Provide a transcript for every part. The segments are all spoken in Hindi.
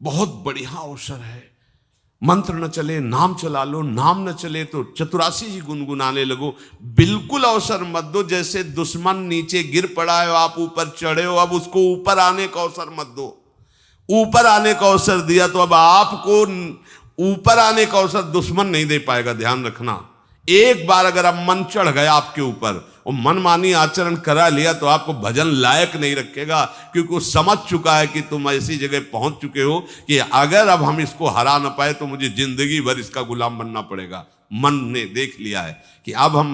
बहुत बढ़िया अवसर है। मंत्र न चले नाम चला लो, नाम न चले तो चतुरासी जी गुनगुनाने लगो। बिल्कुल अवसर मत दो। जैसे दुश्मन नीचे गिर पड़ा है, आप ऊपर चढ़े हो, अब उसको ऊपर आने का अवसर मत दो। ऊपर आने का अवसर दिया तो अब आपको ऊपर आने का अवसर दुश्मन नहीं दे पाएगा। ध्यान रखना, एक बार अगर अब मन चढ़ गया आपके ऊपर और मनमानी आचरण करा लिया तो आपको भजन लायक नहीं रखेगा, क्योंकि वो समझ चुका है कि तुम ऐसी जगह पहुंच चुके हो कि अगर अब हम इसको हरा ना पाए तो मुझे जिंदगी भर इसका गुलाम बनना पड़ेगा। मन ने देख लिया है कि अब हम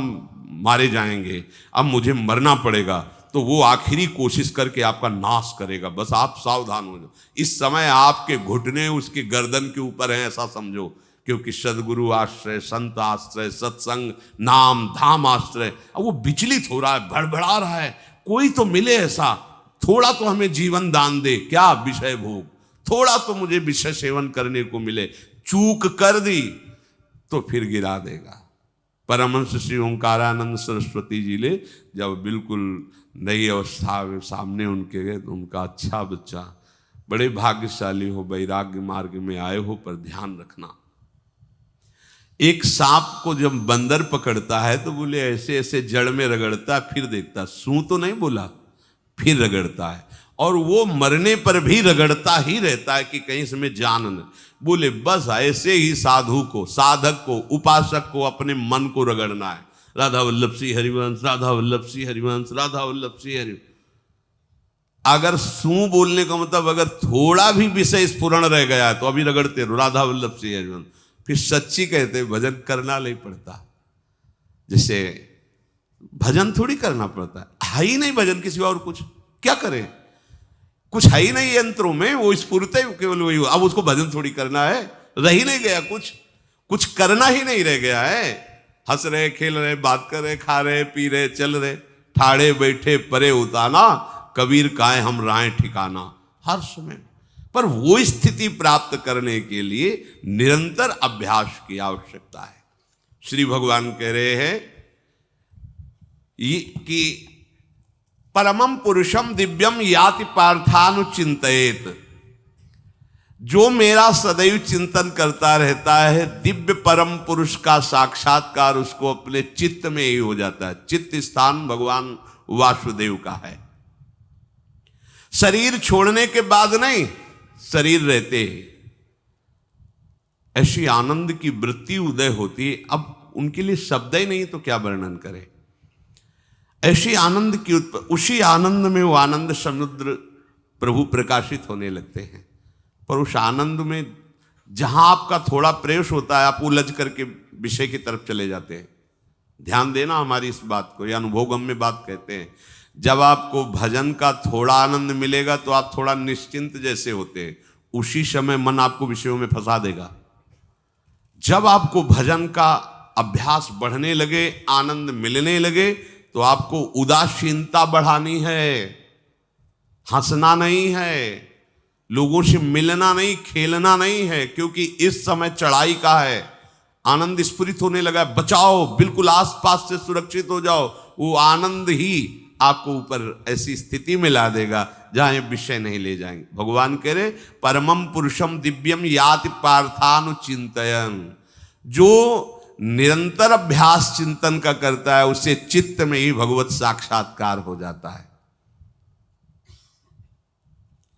मारे जाएंगे, अब मुझे मरना पड़ेगा, तो वो आखिरी कोशिश करके आपका नाश करेगा। बस आप सावधान हो जाओ। इस समय आपके घुटने उसके गर्दन के ऊपर हैं, ऐसा समझो, क्योंकि सदगुरु आश्रय, संत आश्रय, सत्संग, नाम धाम आश्रय। अब वो विचलित हो रहा है, भड़बड़ा रहा है, कोई तो मिले ऐसा, थोड़ा तो हमें जीवन दान दे, क्या विषय भोग, थोड़ा तो मुझे विषय सेवन करने को मिले। चूक कर दी तो फिर गिरा देगा। परमहंस श्री ओंकारानंद सरस्वती जी ले जब बिल्कुल नई अवस्था में सामने उनके गए तो उनका, अच्छा बच्चा, बड़े भाग्यशाली हो, वैराग्य मार्ग में आए हो, पर ध्यान रखना, एक सांप को जब बंदर पकड़ता है तो बोले ऐसे ऐसे जड़ में रगड़ता, फिर देखता, सू तो नहीं बोला, फिर रगड़ता है, और वो मरने पर भी रगड़ता ही रहता है कि कहीं इसमें जान न। बोले बस ऐसे ही साधु को, साधक को, उपासक को अपने मन को रगड़ना है। राधा वल्लभ श्री हरिवंश, राधा वल्लभ श्री हरिवंश, राधा वल्लभ श्री हरिवंश। अगर सू बोलने का मतलब अगर थोड़ा भी विषय स्फुरण रह गया है तो अभी रगड़ते रहो, राधा वल्लभ श्री हरिवंश। फिर सच्ची कहते भजन करना नहीं पड़ता। जैसे भजन थोड़ी करना पड़ता है ही नहीं भजन किसी और, कुछ क्या करें, कुछ है ही नहीं यंत्रों में, वो स्फुरते केवल वही। अब उसको भजन थोड़ी करना है, रह ही नहीं गया, कुछ करना ही नहीं रह गया है। हंस रहे, खेल रहे, बात कर रहे, खा रहे, पी रहे, चल रहे, ठाड़े बैठे परे उताना, कबीर काहे हम राय ठिकाना। हर समय पर वो स्थिति प्राप्त करने के लिए निरंतर अभ्यास की आवश्यकता है। श्री भगवान कह रहे हैं कि परमम पुरुषम दिव्यम याति पार्थानुचिंतयेत। जो मेरा सदैव चिंतन करता रहता है, दिव्य परम पुरुष का साक्षात्कार उसको अपने चित्त में ही हो जाता है। चित्त स्थान भगवान वासुदेव का है। शरीर छोड़ने के बाद नहीं, शरीर रहते ही ऐसी आनंद की वृत्ति उदय होती है। अब उनके लिए शब्द ही नहीं तो क्या वर्णन करें। ऐसी आनंद की उसी आनंद में वो आनंद समुद्र प्रभु प्रकाशित होने लगते हैं। पर उस आनंद में जहां आपका थोड़ा प्रवेश होता है, आप उलझ करके विषय की तरफ चले जाते हैं। ध्यान देना हमारी इस बात को, यह अनुभवगम्य बात कहते हैं। जब आपको भजन का थोड़ा आनंद मिलेगा तो आप थोड़ा निश्चिंत जैसे होते हैं, उसी समय मन आपको विषयों में फंसा देगा। जब आपको भजन का अभ्यास बढ़ने लगे, आनंद मिलने लगे, तो आपको उदासीनता बढ़ानी है, हंसना नहीं है, लोगों से मिलना नहीं, खेलना नहीं है, क्योंकि इस समय चढ़ाई का है। आनंद स्फुरित होने लगा, बचाओ, बिल्कुल आसपास से सुरक्षित हो जाओ। वो आनंद ही आपको ऊपर ऐसी स्थिति में ला देगा जहां ये विषय नहीं ले जाएंगे। भगवान कह रहे परमम पुरुषम दिव्यम याति पार्थानुचिंतयन्। जो निरंतर अभ्यास चिंतन का करता है, उससे चित्त में ही भगवत साक्षात्कार हो जाता है।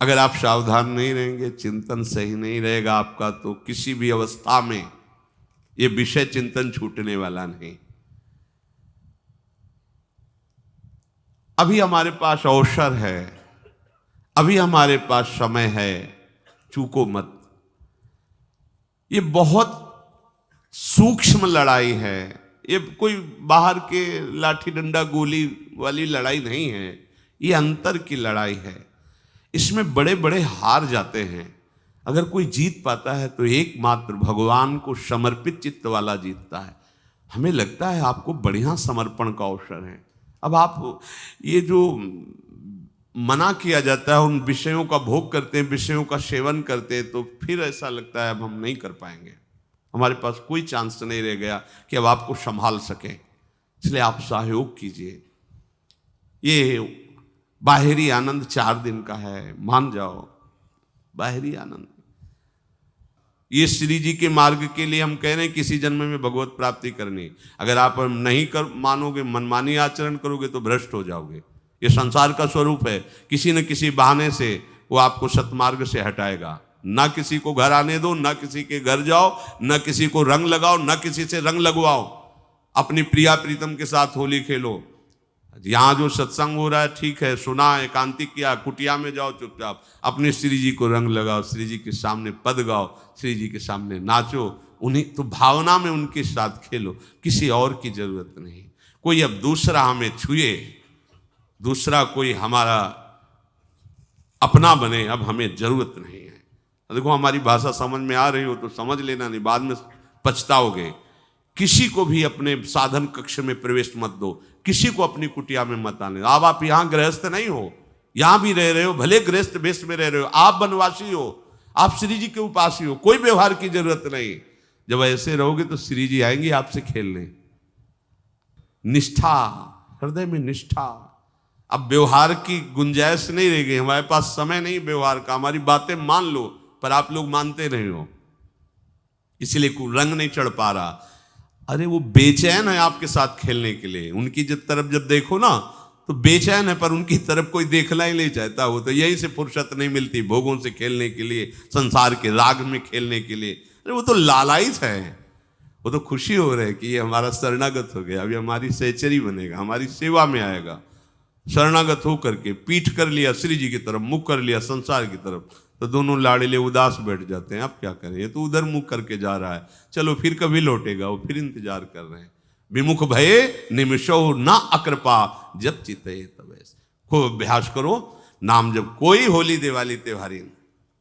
अगर आप सावधान नहीं रहेंगे, चिंतन सही नहीं रहेगा आपका, तो किसी भी अवस्था में ये विषय चिंतन छूटने वाला नहीं। अभी हमारे पास अवसर है, अभी हमारे पास समय है, चूको मत। ये बहुत सूक्ष्म लड़ाई है, ये कोई बाहर के लाठी डंडा गोली वाली लड़ाई नहीं है, ये अंतर की लड़ाई है। इसमें बड़े बड़े हार जाते हैं। अगर कोई जीत पाता है तो एकमात्र भगवान को समर्पित चित्त वाला जीतता है। हमें लगता है आपको बढ़िया समर्पण का अवसर है। अब आप ये जो मना किया जाता है, उन विषयों का भोग करते हैं, विषयों का सेवन करते हैं, तो फिर ऐसा लगता है अब हम नहीं कर पाएंगे, हमारे पास कोई चांस नहीं रह गया कि अब आपको संभाल सके। इसलिए आप सहयोग कीजिए। ये बाहरी आनंद 4 दिन का है, मान जाओ, बाहरी आनंद। ये श्री जी के मार्ग के लिए हम कह रहे हैं किसी जन्म में भगवत प्राप्ति करनी। अगर आप नहीं कर मानोगे, मनमानी आचरण करोगे तो भ्रष्ट हो जाओगे। ये संसार का स्वरूप है, किसी न किसी बहाने से वो आपको सतमार्ग से हटाएगा। ना किसी को घर आने दो, ना किसी के घर जाओ, ना किसी को रंग लगाओ, ना किसी से रंग लगवाओ। अपनी प्रिया प्रीतम के साथ होली खेलो। यहाँ जो सत्संग हो रहा है ठीक है, सुना, एकांतिक किया, कुटिया में जाओ चुपचाप, अपने श्री जी को रंग लगाओ, श्री जी के सामने पद गाओ, श्री जी के सामने नाचो, उन्हीं तो भावना में उनके साथ खेलो, किसी और की जरूरत नहीं। कोई अब दूसरा हमें छुए, दूसरा कोई हमारा अपना बने, अब हमें जरूरत नहीं है। देखो हमारी भाषा समझ में आ रही हो तो समझ लेना, नहीं बाद में पछताओगे। किसी को भी अपने साधन कक्ष में प्रवेश मत दो, किसी को अपनी कुटिया में मत आने। अब आप यहाँ गृहस्थ नहीं हो, यहाँ भी रह रहे हो, भले गृहस्थ वेश में रह रहे हो, आप वनवासी हो, आप श्री जी के उपासी हो, कोई व्यवहार की जरूरत नहीं। जब ऐसे रहोगे तो श्री जी आएंगे आपसे खेलने। निष्ठा, हृदय में निष्ठा। अब व्यवहार की गुंजाइश नहीं रह गई, हमारे पास समय नहीं व्यवहार का। हमारी बातें मान लो पर आप लोग मानते नहीं हो, इसलिए रंग नहीं चढ़ पा रहा। अरे वो बेचैन है आपके साथ खेलने के लिए, उनकी तरफ जब देखो ना तो बेचैन है, पर उनकी तरफ कोई देखना ही नहीं चाहता। वो तो यही से फुर्सत नहीं मिलती भोगों से खेलने के लिए, संसार के राग में खेलने के लिए। अरे वो तो लालायित है, वो तो खुशी हो रहे कि ये हमारा शरणागत हो गया, अभी हमारी सहचरी बनेगा, हमारी सेवा में आएगा। शरणागत हो करके पीठ कर लिया श्री जी की तरफ, मुख कर लिया संसार की तरफ, तो दोनों लाड़िले उदास बैठ जाते हैं। अब क्या करें, ये तो उधर मुख करके जा रहा है, चलो फिर कभी लौटेगा, वो फिर इंतजार कर रहे हैं। विमुख भये निमिषो ना अकृपा, जब चिते तब। खूब अभ्यास करो नाम। जब कोई होली दिवाली त्योहारी,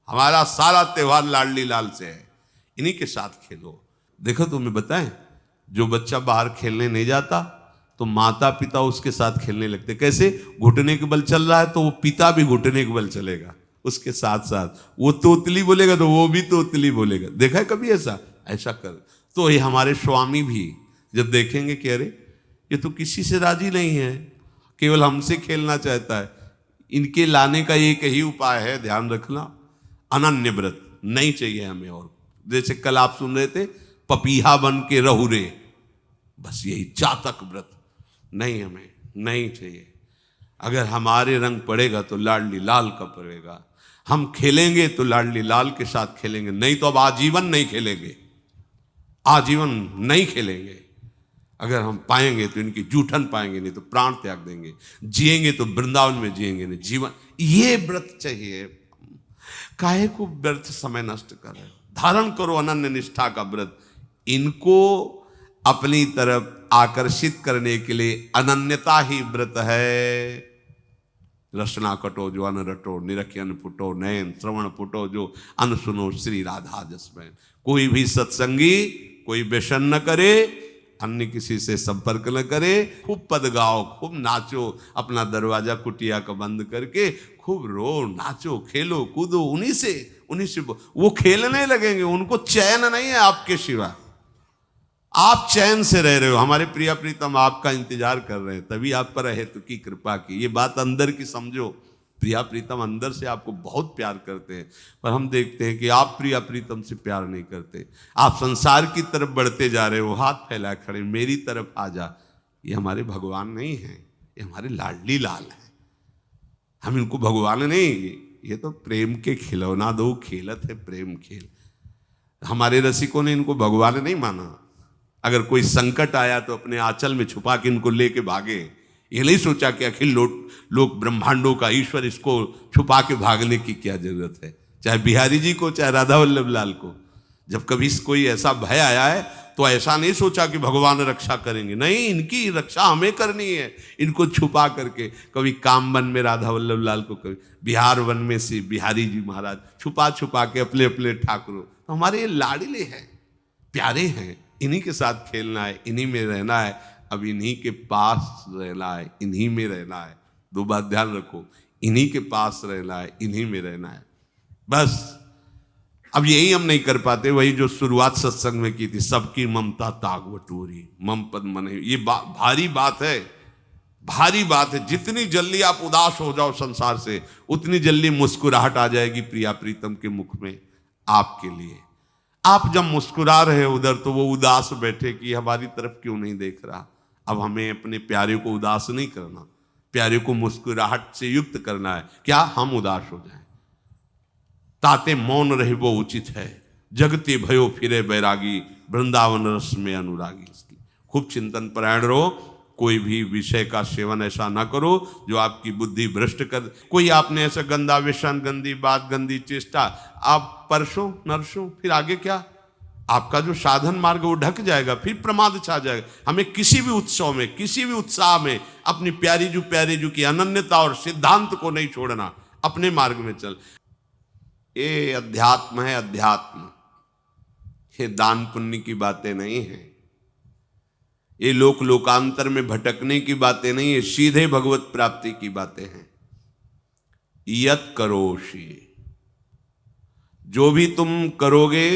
हमारा सारा त्योहार लाडली लाल से है, इन्हीं के साथ खेलो। देखो तुम्हें बताएं, जो बच्चा बाहर खेलने नहीं जाता तो माता पिता उसके साथ खेलने लगते। कैसे? घुटने के बल चल रहा है तो वो पिता भी घुटने के बल चलेगा उसके साथ साथ। वो तोतली बोलेगा तो वो भी तोतली बोलेगा। देखा है कभी ऐसा? ऐसा कर। तो ये हमारे स्वामी भी जब देखेंगे कि अरे ये तो किसी से राजी नहीं है, केवल हमसे खेलना चाहता है, इनके लाने का एक ही उपाय है, ध्यान रखना, अनन्य व्रत। नहीं चाहिए हमें और। जैसे कल आप सुन रहे थे, पपीहा बन के रहू रे, बस यही चातक व्रत नहीं, हमें नहीं चाहिए। अगर हमारे रंग पड़ेगा तो लाडली लाल का पड़ेगा। हम खेलेंगे तो लाडली लाल के साथ खेलेंगे, नहीं तो अब आजीवन नहीं खेलेंगे, आजीवन नहीं खेलेंगे। अगर हम पाएंगे तो इनकी जूठन पाएंगे, नहीं तो प्राण त्याग देंगे। जिएंगे तो वृंदावन में जिएंगे, नहीं जीवन। ये व्रत चाहिए। काहे को व्यर्थ समय नष्ट कर रहे हो? धारण करो अनन्य निष्ठा का व्रत। इनको अपनी तरफ आकर्षित करने के लिए अनन्यता ही व्रत है। रसना कटो जो अन रटो, निरखी अन फुटो, नयन श्रवण फुटो जो अन सुनो, श्री राधा जसमैन। कोई भी सत्संगी कोई व्यसन न करे, अन्य किसी से संपर्क न करे, खूब पद गाओ, खूब नाचो, अपना दरवाजा कुटिया का बंद करके खूब रो, नाचो, खेलो, कूदो, उन्हीं से वो खेलने लगेंगे। उनको चैन नहीं है आपके सिवा, आप चैन से रह रहे हो। हमारे प्रिया प्रीतम आपका इंतजार कर रहे हैं, तभी आप पर हेतु की कृपा की। ये बात अंदर की समझो। प्रिया प्रीतम अंदर से आपको बहुत प्यार करते हैं, पर हम देखते हैं कि आप प्रिया प्रीतम से प्यार नहीं करते। आप संसार की तरफ बढ़ते जा रहे हो, हाथ फैला खड़े, मेरी तरफ आ जा। ये हमारे भगवान नहीं हैं, ये हमारे लाडली लाल हैं। हम इनको भगवान नहीं, ये तो प्रेम के खिलौना दो खेलत है, प्रेम खेल। हमारे रसिकों ने इनको भगवान नहीं माना। अगर कोई संकट आया तो अपने आंचल में छुपा के इनको लेके भागे। ये नहीं सोचा कि अखिल लोक ब्रह्मांडों का ईश्वर, इसको छुपा के भागने की क्या जरूरत है। चाहे बिहारी जी को, चाहे राधा वल्लभ लाल को, जब कभी कोई ऐसा भय आया है तो ऐसा नहीं सोचा कि भगवान रक्षा करेंगे, नहीं, इनकी रक्षा हमें करनी है। इनको छुपा करके, कभी काम वन में राधा वल्लभ लाल को, कभी बिहार वन में से बिहारी जी महाराज, छुपा छुपा के अपने अपने ठाकुरों। तो हमारे ये लाडले हैं, प्यारे हैं, इन्हीं के साथ खेलना है, इन्हीं में रहना है। अब इन्हीं के पास रहना है, इन्हीं में रहना है। दो बात ध्यान रखो, इन्हीं के पास रहना है, इन्हीं में रहना है, बस। अब यही हम नहीं कर पाते, वही जो शुरुआत सत्संग में की थी, सबकी ममता ताग बटोरी, मम पद मन। ये भारी बात है, भारी बात है। जितनी जल्दी आप उदास हो जाओ संसार से, उतनी जल्दी मुस्कुराहट आ जाएगी प्रिया प्रीतम के मुख में आपके लिए। आप जब मुस्कुरा रहे उधर तो वो उदास बैठे कि हमारी तरफ क्यों नहीं देख रहा। अब हमें अपने प्यारे को उदास नहीं करना, प्यारे को मुस्कुराहट से युक्त करना है। क्या हम उदास हो जाएं? ताते मौन रहे वो उचित है, जगते भयो फिरे बैरागी, वृंदावन रस में अनुरागी। इसकी खूब चिंतन परायण रहो, कोई भी विषय का सेवन ऐसा ना करो जो आपकी बुद्धि भ्रष्ट कर। कोई आपने ऐसा गंदा व्यसन, गंदी बात, गंदी चेष्टा, आप परसों नरसों, फिर आगे क्या? आपका जो साधन मार्ग वो ढक जाएगा, फिर प्रमाद छा जाएगा। हमें किसी भी उत्सव में, किसी भी उत्साह में अपनी प्यारी जू की अनन्यता और सिद्धांत को नहीं छोड़ना, अपने मार्ग में चल। ये अध्यात्म है, अध्यात्म। ये दान पुण्य की बातें नहीं है, ये लोक लोकांतर में भटकने की बातें नहीं है, सीधे भगवत प्राप्ति की बातें हैं। यत करोषि, जो भी तुम करोगे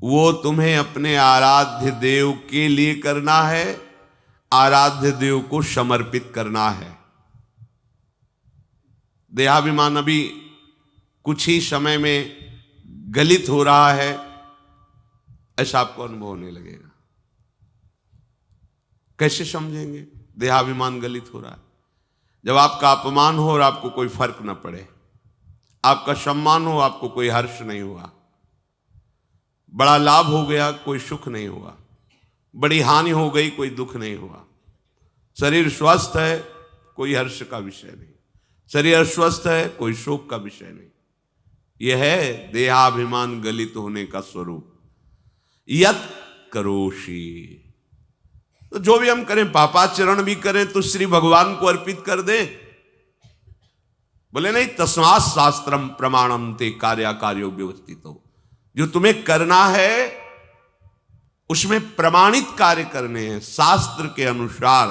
वो तुम्हें अपने आराध्य देव के लिए करना है, आराध्य देव को समर्पित करना है। देहाभिमान अभी कुछ ही समय में गलित हो रहा है, ऐसा आपको अनुभव होने लगेगा। कैसे समझेंगे? देहाभिमान गलित हो रहा है जब आपका अपमान हो और आपको कोई फर्क न पड़े, आपका सम्मान हो, आपको कोई हर्ष नहीं हुआ, बड़ा लाभ हो गया, कोई सुख नहीं हुआ, बड़ी हानि हो गई, कोई दुख नहीं हुआ। शरीर स्वस्थ है, कोई हर्ष का विषय नहीं, शरीर अस्वस्थ है, कोई शोक का विषय नहीं। यह है देहाभिमान गलित होने का स्वरूप। यत करोषि, तो जो भी हम करें, पापाचरण भी करें तो श्री भगवान को अर्पित कर दे। बोले नहीं, तस्मात् शास्त्रम प्रमाणम ते कार्याकार्यो व्यवस्थितो। जो तुम्हें करना है उसमें प्रमाणित कार्य करने हैं शास्त्र के अनुसार।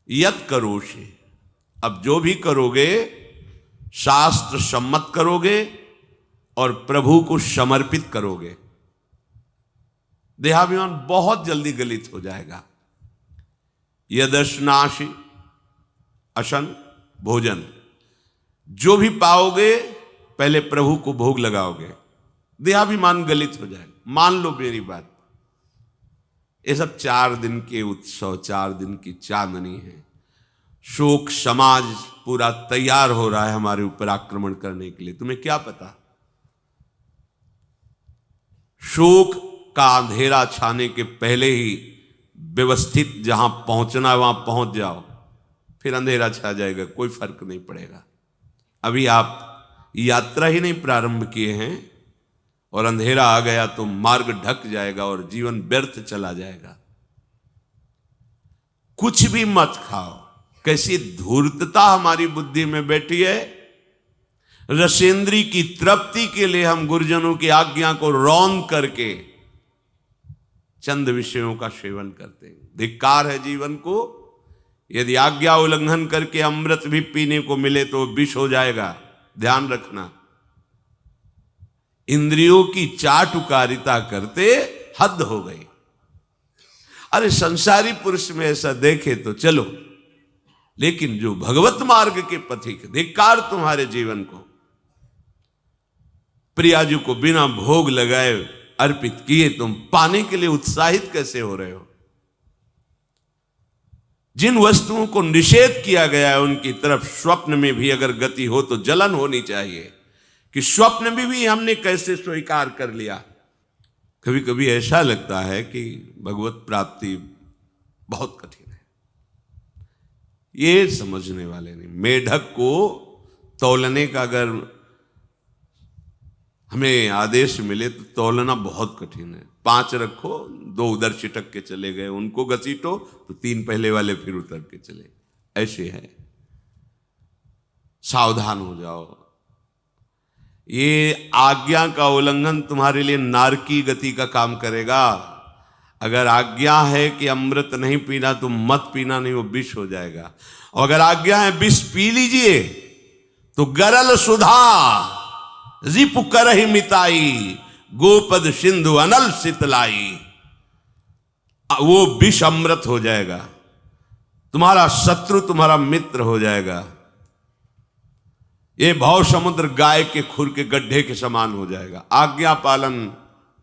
यत करोषि, अब जो भी करोगे शास्त्र सम्मत करोगे और प्रभु को समर्पित करोगे, देहाभिमान बहुत जल्दी गलित हो जाएगा। यदश्नाशि अशन भोजन, जो भी पाओगे पहले प्रभु को भोग लगाओगे, देहाभिमान गलित हो जाएगा। मान लो मेरी बात, ये सब 4 दिन के उत्सव, 4 दिन की चांदनी है। शोक समाज पूरा तैयार हो रहा है हमारे ऊपर आक्रमण करने के लिए। तुम्हें क्या पता, शोक का अंधेरा छाने के पहले ही व्यवस्थित जहां पहुंचना है वहां पहुंच जाओ, फिर अंधेरा छा जाएगा, कोई फर्क नहीं पड़ेगा। अभी आप यात्रा ही नहीं प्रारंभ किए हैं और अंधेरा आ गया तो मार्ग ढक जाएगा और जीवन व्यर्थ चला जाएगा। कुछ भी मत खाओ। कैसी धूर्तता हमारी बुद्धि में बैठी है। रसेंद्री की तृप्ति के लिए हम गुरुजनों की आज्ञा को रौंद करके चंद विषयों का सेवन करते हैं। धिक्कार है जीवन को। यदि आज्ञा उल्लंघन करके अमृत भी पीने को मिले तो विष हो जाएगा, ध्यान रखना। इंद्रियों की चाटुकारिता करते हद हो गई। अरे संसारी पुरुष में ऐसा देखे तो चलो, लेकिन जो भगवत मार्ग के पथिक, धिक्कार तुम्हारे जीवन को। प्रियाजू को बिना भोग लगाए अर्पित किए तुम पाने के लिए उत्साहित कैसे हो रहे हो? जिन वस्तुओं को निषेध किया गया है उनकी तरफ स्वप्न में भी अगर गति हो तो जलन होनी चाहिए कि स्वप्न में भी हमने कैसे स्वीकार कर लिया। कभी कभी ऐसा लगता है कि भगवत प्राप्ति बहुत कठिन है, ये समझने वाले नहीं। मेढक को तौलने का अगर हमें आदेश मिले तो तौलना बहुत कठिन है। 5 रखो, 2 उधर चिटक के चले गए, उनको घसीटो तो 3 पहले वाले फिर उतर के चले, ऐसे है। सावधान हो जाओ। ये आज्ञा का उल्लंघन तुम्हारे लिए नारकी गति का काम करेगा। अगर आज्ञा है कि अमृत नहीं पीना तो मत पीना, नहीं वो विष हो जाएगा। और अगर आज्ञा है विष पी लीजिए तो गरल सुधा रिपु करहि मिताई, गोपद सिंधु अनल शीतलाई। वो विष अमृत हो जाएगा, तुम्हारा शत्रु तुम्हारा मित्र हो जाएगा। ये भव समुद्र गाय के खुर के गड्ढे के समान हो जाएगा। आज्ञा पालन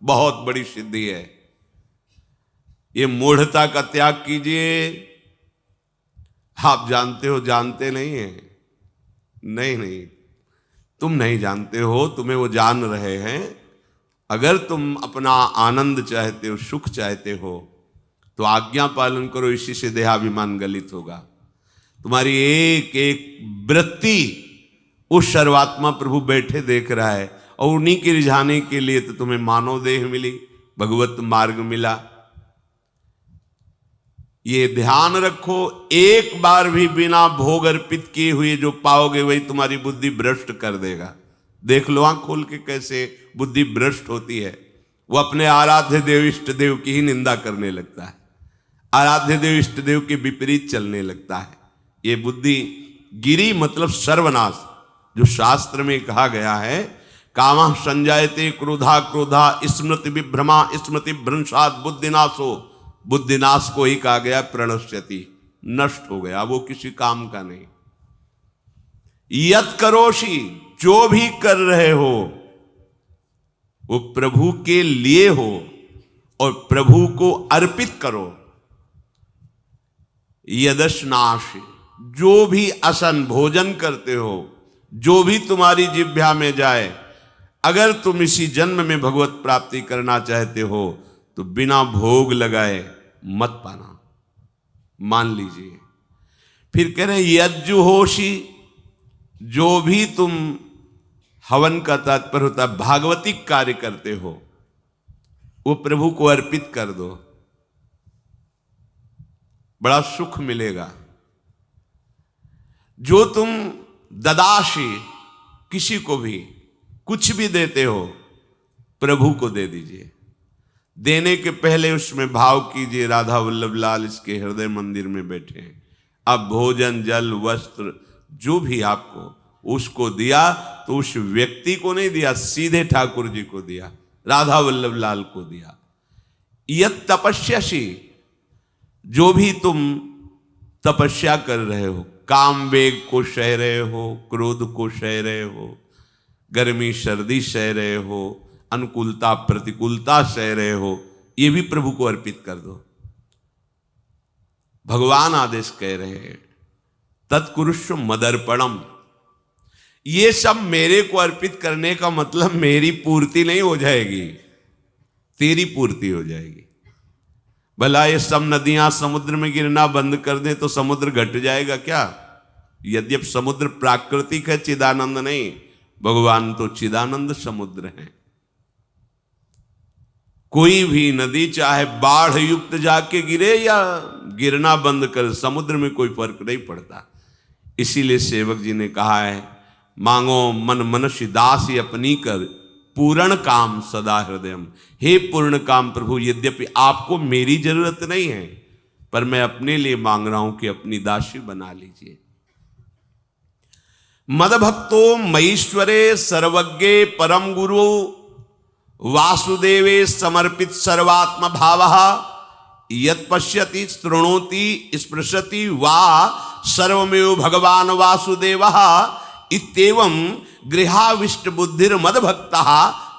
बहुत बड़ी सिद्धि है। ये मूढ़ता का त्याग कीजिए। आप जानते हो, जानते नहीं है? नहीं, तुम नहीं जानते हो, तुम्हें वो जान रहे हैं। अगर तुम अपना आनंद चाहते हो, सुख चाहते हो, तो आज्ञा पालन करो। इसी से देहाभिमान गलित होगा। तुम्हारी एक एक वृत्ति उस सर्वात्मा प्रभु बैठे देख रहा है, और उन्हीं के रिझाने के लिए तो तुम्हें मानव देह मिली, भगवत मार्ग मिला। ये ध्यान रखो, एक बार भी बिना भोग अर्पित किए हुए जो पाओगे वही तुम्हारी बुद्धि भ्रष्ट कर देगा। देख लो आंख खोल के कैसे बुद्धि भ्रष्ट होती है। वो अपने आराध्य देव इष्ट देव की ही निंदा करने लगता है, आराध्य देव इष्ट देव के विपरीत चलने लगता है। ये बुद्धि गिरी मतलब सर्वनाश, जो शास्त्र में कहा गया है, कामः संजायते क्रोधा क्रोधा स्मृति विभ्रमा स्मृति भ्रंशात् बुद्धिनाशो। बुद्धिनाश को ही कहा गया प्रणश्यति, नष्ट हो गया, वो किसी काम का नहीं। यत करोषि, जो भी कर रहे हो वो प्रभु के लिए हो और प्रभु को अर्पित करो। यदश्नाश, जो भी असन भोजन करते हो, जो भी तुम्हारी जिह्वा में जाए, अगर तुम इसी जन्म में भगवत प्राप्ति करना चाहते हो तो बिना भोग लगाए मत पाना, मान लीजिए। फिर कह रहे यज्जुहोषि, जो भी तुम, हवन का तात्पर्य होता है भागवतिक कार्य करते हो, वो प्रभु को अर्पित कर दो, बड़ा सुख मिलेगा। जो तुम ददाशी, किसी को भी कुछ भी देते हो, प्रभु को दे दीजिए। देने के पहले उसमें भाव कीजिए, राधा वल्लभ लाल इसके हृदय मंदिर में बैठे हैं। अब भोजन जल वस्त्र जो भी आपको उसको दिया तो उस व्यक्ति को नहीं दिया, सीधे ठाकुर जी को दिया, राधा वल्लभ लाल को दिया। यत तपस्यासी, जो भी तुम तपस्या कर रहे हो, काम वेग को सह रहे हो, क्रोध को सह रहे हो, गर्मी सर्दी सह रहे हो, अनुकूलता प्रतिकूलता सह रहे हो, ये भी प्रभु को अर्पित कर दो। भगवान आदेश कह रहे हैं तत्कुरुष्व मदर्पणम। ये सब मेरे को अर्पित करने का मतलब मेरी पूर्ति नहीं हो जाएगी, तेरी पूर्ति हो जाएगी। भला ये सब नदियां समुद्र में गिरना बंद कर दें तो समुद्र घट जाएगा क्या? यद्यप समुद्र प्राकृतिक है, चिदानंद नहीं, भगवान तो चिदानंद समुद्र है। कोई भी नदी चाहे बाढ़ युक्त जाके गिरे या गिरना बंद कर, समुद्र में कोई फर्क नहीं पड़ता। इसीलिए सेवक जी ने कहा है, मांगो मन मनुष्य दासी अपनी कर, पूर्ण काम सदा हृदयम। हे पूर्ण काम प्रभु, यद्यपि आपको मेरी जरूरत नहीं है, पर मैं अपने लिए मांग रहा हूं कि अपनी दासी बना लीजिए। मद भक्तो मईश्वरे सर्वज्ञे परम गुरु वासुदेवे समर्पित सर्वात्म भावः यत् पश्यति शृणोति स्पृशति वा सर्वमेव भगवान वासुदेवः इत्येवं गृहाविष्ट बुद्धिर मद भक्तः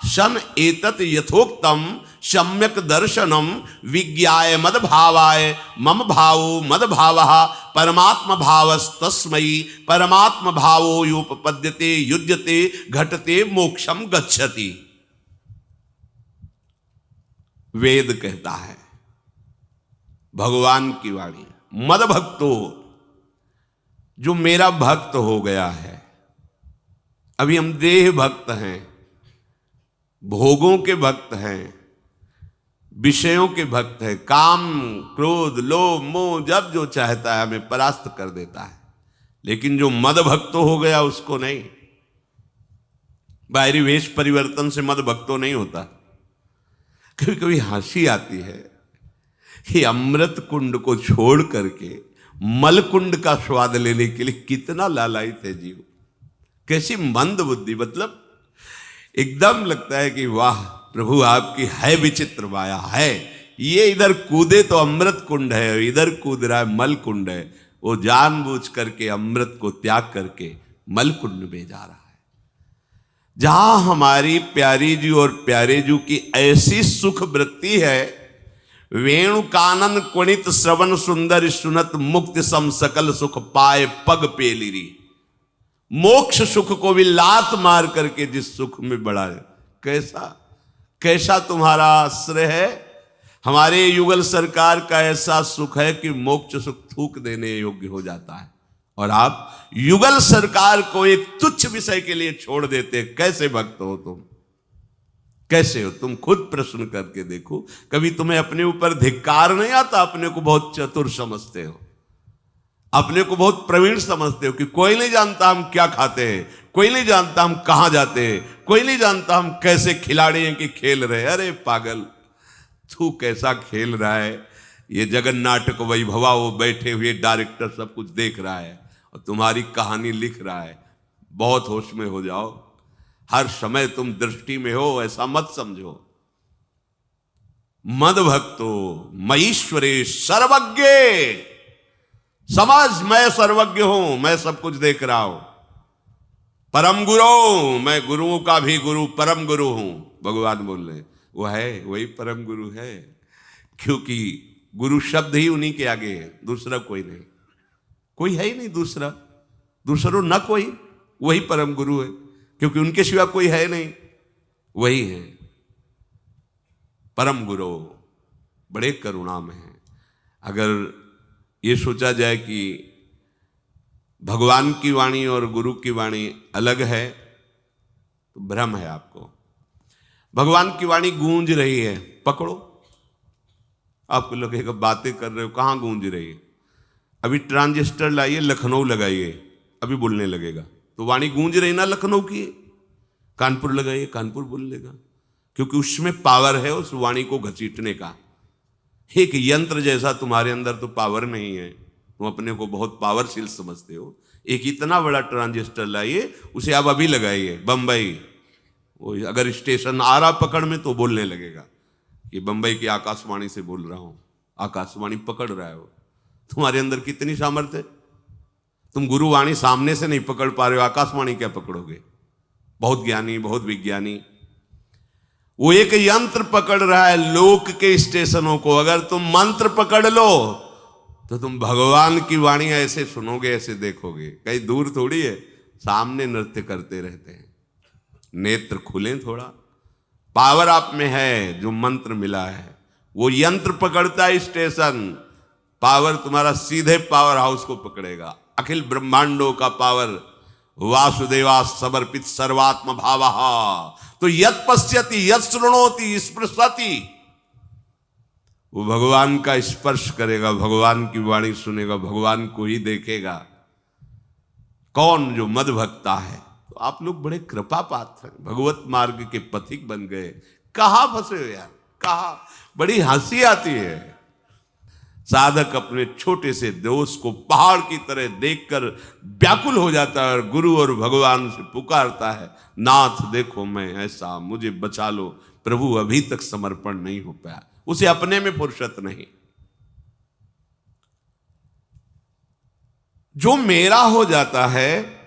सन एतत् यथोक्तम सम्यक दर्शनम विज्ञाय मद भावाय मम भावो मद भावः परमात्म भावस्तस्मै परमात्म भावो योपपद्यते युज्यते घटते मोक्षम गच्छति। वेद कहता है, भगवान की वाणी, मद भक्तो, जो मेरा भक्त हो गया है। अभी हम देह भक्त हैं, भोगों के भक्त हैं, विषयों के भक्त हैं, काम क्रोध लोभ मोह जब जो चाहता है हमें परास्त कर देता है। लेकिन जो मद भक्त हो गया उसको नहीं। बाहरी वेश परिवर्तन से मद भक्तो नहीं होता। कभी कभी हंसी आती है कि अमृत कुंड को छोड़ करके मल कुंड का स्वाद लेने के लिए कितना लालायित है जीव। कैसी मंद बुद्धि, मतलब एकदम लगता है कि वाह प्रभु आपकी है विचित्र माया है। ये इधर कूदे तो अमृत कुंड है, इधर कूद रहा है मल कुंड है। वो जानबूझ करके अमृत को त्याग करके मलकुंड में जा रहा है। जहां हमारी प्यारी जी और प्यारे जी की ऐसी सुख वृत्ति है, वेणु कानन कुणित श्रवण सुंदर सुनत मुक्ति सम सकल सुख पाए पग पेलिरी। मोक्ष सुख को भी लात मार करके जिस सुख में बढ़ा है, कैसा कैसा तुम्हारा आश्रय है। हमारे युगल सरकार का ऐसा सुख है कि मोक्ष सुख थूक देने योग्य हो जाता है, और आप युगल सरकार को एक तुच्छ विषय के लिए छोड़ देते। कैसे भक्त हो तुम, कैसे हो तुम? खुद प्रश्न करके देखो। कभी तुम्हें अपने ऊपर धिक्कार नहीं आता? अपने को बहुत चतुर समझते हो, अपने को बहुत प्रवीण समझते हो कि कोई नहीं जानता हम क्या खाते हैं, कोई नहीं जानता हम कहां जाते हैं, कोई नहीं जानता हम कैसे खिलाड़ी हैं कि खेल रहे हैं। अरे पागल, तू कैसा खेल रहा है। ये जगन नाटक वैभवा, वो बैठे हुए डायरेक्टर सब कुछ देख रहा है और तुम्हारी कहानी लिख रहा है। बहुत होश में हो जाओ, हर समय तुम दृष्टि में हो, ऐसा मत समझो। मद भक्तो मईश्वरे सर्वज्ञ, समझ मैं सर्वज्ञ हूं, मैं सब कुछ देख रहा हूं। परम गुरु, मैं गुरुओं का भी गुरु, परम गुरु हूं। भगवान बोल रहे वो है, वही परम गुरु है, क्योंकि गुरु शब्द ही उन्हीं के आगे है, दूसरा कोई नहीं, कोई है ही नहीं दूसरा, दूसरो न कोई, वही परम गुरु है, क्योंकि उनके सिवा कोई है नहीं, वही है परम गुरु। बड़े करुणा में है। अगर ये सोचा जाए कि भगवान की वाणी और गुरु की वाणी अलग है तो भ्रम है आपको। भगवान की वाणी गूंज रही है, पकड़ो। आपको लगेगा बातें कर रहे हो, कहां गूंज रही है? अभी ट्रांजिस्टर लाइए, लखनऊ लगाइए, अभी बोलने लगेगा। तो वाणी गूंज रही ना लखनऊ की। कानपुर लगाइए, कानपुर बोल लेगा, क्योंकि उसमें पावर है उस वाणी को घसीटने का। एक यंत्र जैसा तुम्हारे अंदर तो पावर नहीं है, तुम अपने को बहुत पावरशील समझते हो। एक इतना बड़ा ट्रांजिस्टर लाइए, उसे आप अभी लगाइए बंबई, वो अगर स्टेशन आ रहा पकड़ में तो बोलने लगेगा कि बंबई की आकाशवाणी से बोल रहा हूं। आकाशवाणी पकड़ रहा है वो। तुम्हारे अंदर कितनी सामर्थ्य है। तुम गुरुवाणी सामने से नहीं पकड़ पा रहे हो, आकाशवाणी क्या पकड़ोगे? बहुत ज्ञानी, बहुत विज्ञानी, वो एक यंत्र पकड़ रहा है लोक के स्टेशनों को। अगर तुम मंत्र पकड़ लो तो तुम भगवान की वाणी ऐसे सुनोगे, ऐसे देखोगे, कहीं दूर थोड़ी है, सामने नृत्य करते रहते हैं। नेत्र खुले थोड़ा, पावर आप में है, जो मंत्र मिला है वो यंत्र पकड़ता है स्टेशन। पावर तुम्हारा सीधे पावर हाउस को पकड़ेगा। अखिल ब्रह्मांडों का पावर वासुदेवा समर्पित सर्वात्म भावः। तो यत् पश्यति यत् शृणोति स्पृशति, वो भगवान का स्पर्श करेगा, भगवान की वाणी सुनेगा, भगवान को ही देखेगा। कौन? जो मद भक्ता है। तो आप लोग बड़े कृपा पात्र हैं, भगवत मार्ग के पथिक बन गए। कहां फंसे हो यार, कहां? बड़ी हंसी आती है। साधक अपने छोटे से दोष को पहाड़ की तरह देखकर व्याकुल हो जाता है और गुरु और भगवान से पुकारता है, नाथ देखो मैं ऐसा, मुझे बचा लो। प्रभु अभी तक समर्पण नहीं हो पाया, उसे अपने में फुर्सत नहीं। जो मेरा हो जाता है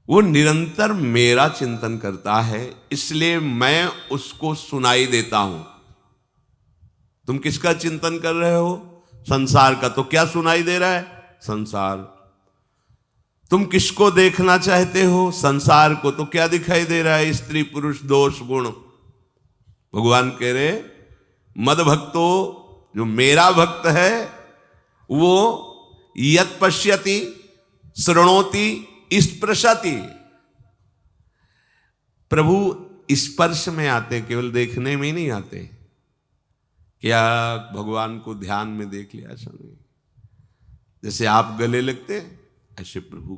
वो निरंतर मेरा चिंतन करता है, इसलिए मैं उसको सुनाई देता हूं। तुम किसका चिंतन कर रहे हो? संसार का। तो क्या सुनाई दे रहा है? संसार। तुम किसको देखना चाहते हो? संसार को। तो क्या दिखाई दे रहा है? स्त्री पुरुष दोष गुण। भगवान कह रहे मद भक्तो, जो मेरा भक्त है वो यत् पश्यति शृणोति स्पृशति। प्रभु स्पर्श में आते, केवल देखने में ही नहीं आते। क्या भगवान को ध्यान में देख लिया? ऐसा नहीं। जैसे आप गले लगते ऐसे प्रभु